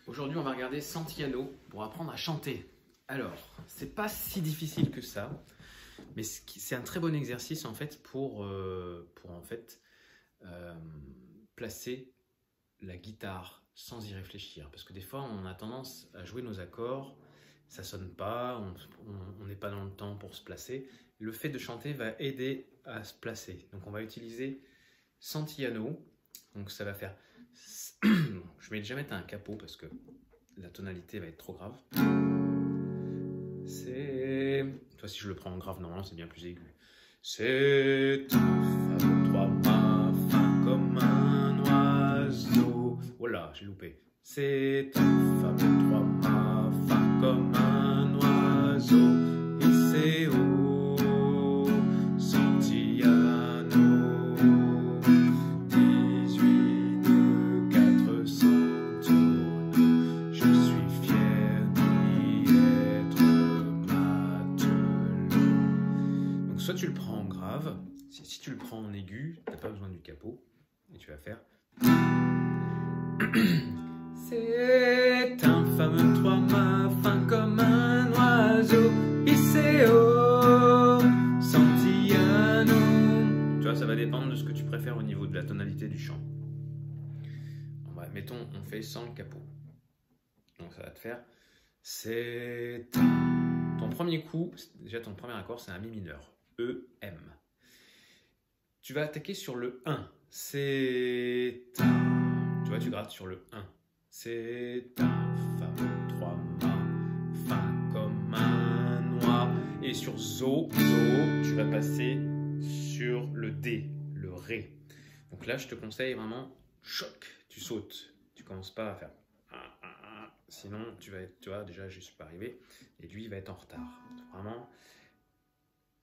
Aujourd'hui, on va regarder Santillano pour apprendre à chanter. Alors, c'est pas si difficile que ça, mais c'est un très bon exercice en fait pour placer la guitare sans y réfléchir. Parce que des fois, on a tendance à jouer nos accords, ça sonne pas, on n'est pas dans le temps pour se placer. Le fait de chanter va aider à se placer. Donc, on va utiliser Santillano. Donc, ça va faire... Je vais déjà mettre un capot parce que la tonalité va être trop grave. C'est... Toi, si je le prends en grave, normalement, c'est bien plus aigu. C'est un fa, trois, ma, fin comme un oiseau. Voilà, j'ai loupé. C'est un fa, trois, ma, fin comme un oiseau. Et c'est haut, Santillano. 18 nœuds, 400 tonneaux. Je suis fier d'y être matelot. Donc soit tu le prends en grave, si tu le prends en aigu, tu n'as pas besoin du capot. Et tu vas faire... C'est un fameux trois-mâts fin comme un oiseau, hissé au Santillano. Tu vois, ça va dépendre de ce que tu préfères au niveau de la tonalité du chant. Mettons, on fait sans le capot. Donc ça va te faire... C'est... Ton premier coup, déjà ton premier accord, c'est un mi mineur. E, M. Tu vas attaquer sur le 1. C'est... Tu vois, tu grattes sur le 1. C'est un fameux trois mâts, fin comme un oie. Et sur zo, tu vas passer sur le D, le Ré. Donc là, je te conseille vraiment, choc, tu sautes. Tu commences pas à faire... Sinon, tu vois, déjà, je suis pas arrivé. Et lui, il va être en retard. Vraiment,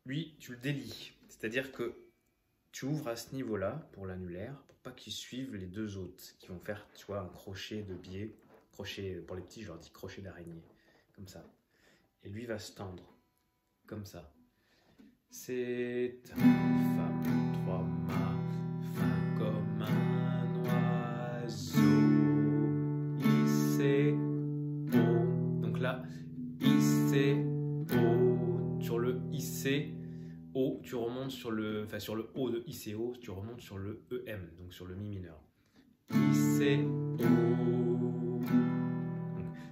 lui, tu le délies. C'est-à-dire que tu ouvres à ce niveau-là pour l'annulaire, pour pas qu'il suive les deux autres qui vont faire, tu vois, un crochet de biais. Crochet, pour les petits, je leur dis crochet d'araignée. Comme ça. Et lui va se tendre. Comme ça. C'est un fameux trois mâts, fin comme un oiseau. Hissé haut. Donc là, hissé haut. Sur le hissé haut, tu remontes sur le... Enfin, sur le haut de hissé haut, tu remontes sur le EM, donc sur le mi mineur. Hissé haut.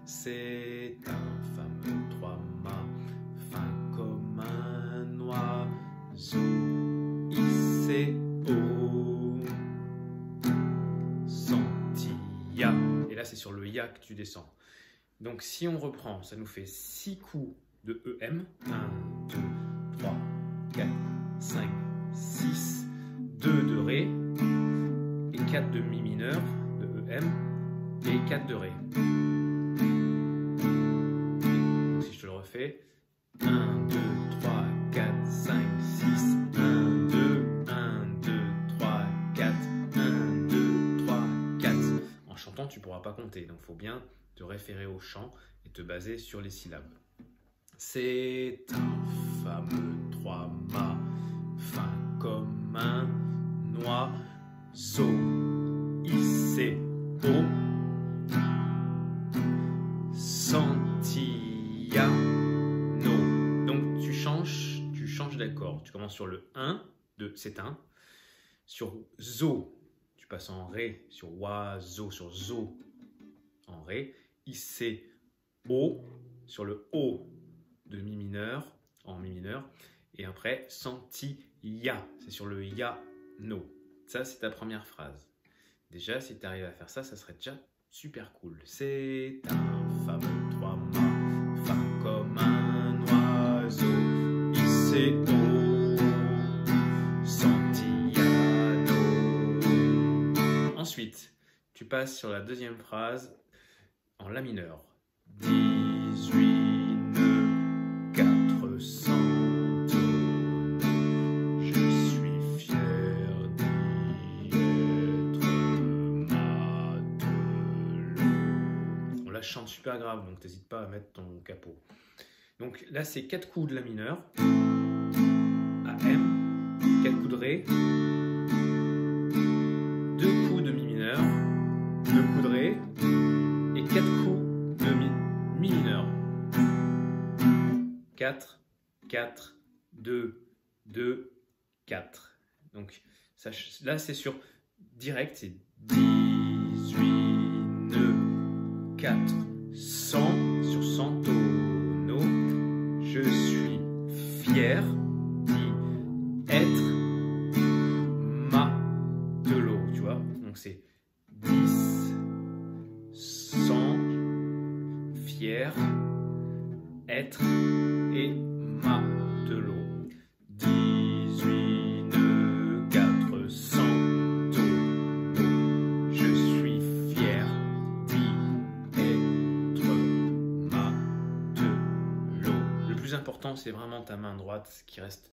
C'est un fameux trois-mâts, fin comme un oiseau, hissé haut, Santilla. Et là, c'est sur le Ya que tu descends. Donc, si on reprend, ça nous fait 6 coups de EM. 1, 2, 3, 4, 5, 6, 2 de Ré, et 4 de Mi mineur, de EM, et 4 de Ré. Donc, si je te le refais, 1, 2, 3, 4, 5, 6, 1, 2, 1, 2, 3, 4, 1, 2, 3, 4. En chantant, tu ne pourras pas compter, donc il faut bien te référer au chant et te baser sur les syllabes. C'est un fameux trois-mâts, fin comme un oiseau, hissé haut, Santillano. Donc tu changes d'accord. Tu commences sur le 1, c'est un. Sur zo, tu passes en ré, sur oiseau, sur zo, en ré. Hissé haut, sur le haut de mi mineur, en mi mineur. Et après, Santilla, c'est sur le ya, no. Ça, c'est ta première phrase. Déjà, si tu arrives à faire ça, ça serait déjà super cool. C'est un fameux trois-mâts, fin comme un oiseau, hissé haut, Santillano. Ensuite, tu passes sur la deuxième phrase en la mineur. 18 nœuds, 400 tonneaux. Je suis fier d'y être matelot. On la chante super grave, donc n'hésite pas à mettre ton capot. Donc là, c'est 4 coups de la mineur. À M, 4 coups de Ré, 2 coups de Mi mineur, 2 coups de Ré, et 4 coups de mi mineur. 4, 4, 2, 2, 4. Donc ça, là c'est sur direct, c'est 18 nœuds, 4, 100 sur 100 tonneaux. Je suis fier d'y être matelot, tu vois. Donc c'est 10, 100, fier, être et matelot. 18 nœuds, 400 tonneaux. Je suis fier d'y être matelot. Le plus important, c'est vraiment ta main droite qui reste